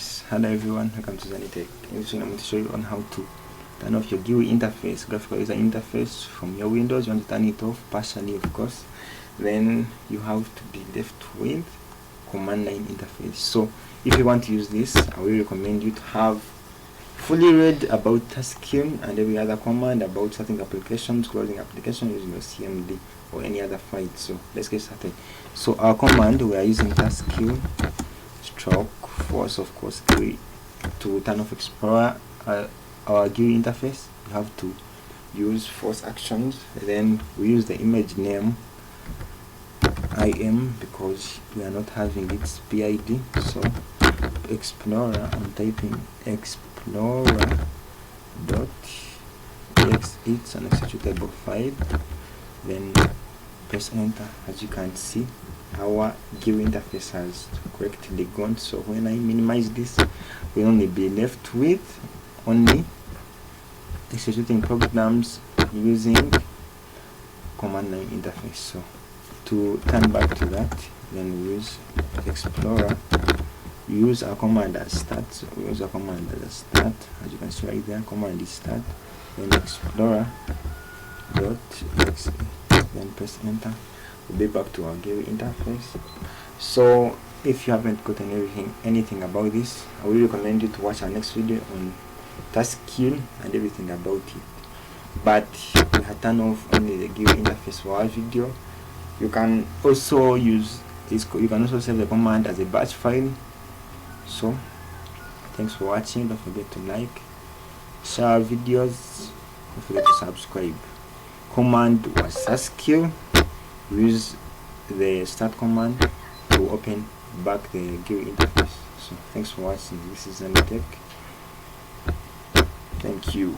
Yes, hello everyone, welcome to XANITECH. In this video I'm going to show you on how to turn off your GUI interface, graphical user interface from your Windows. You want to turn it off partially, of course. Then you have to be left with command line interface. So if you want to use this, I will recommend you to have fully read about task queue and every other command about starting applications, closing application using your CMD or any other file. So let's get started. So our command, we are using task queue stroke force, of course, GUI. To turn off Explorer, our GUI interface, you have to use force actions. Then we use the image name IM because we are not having its PID. So Explorer, I'm typing Explorer dot exe, it's an executable file. Then press enter. As you can see, our GUI interface has correctly gone. So when I minimize this, we'll only be left with only executing programs using command line interface. So to turn back to that, then we use Explorer, we use our command as start. So we use our command as start. As you can see right there, command is start, then Explorer dot exe, then press enter. We'll be back to our GUI interface. So if you haven't gotten anything about this, I will recommend you to watch our next video on task queue and everything about it. But we have turned off only the GUI interface for our video. You can also use this, you can also save the command as a batch file. So thanks for watching. Don't forget to like, share our videos, don't forget to subscribe. Command was task queue. We use the start command to open back the GUI interface. So thanks for watching. This is XANITECH. Thank you.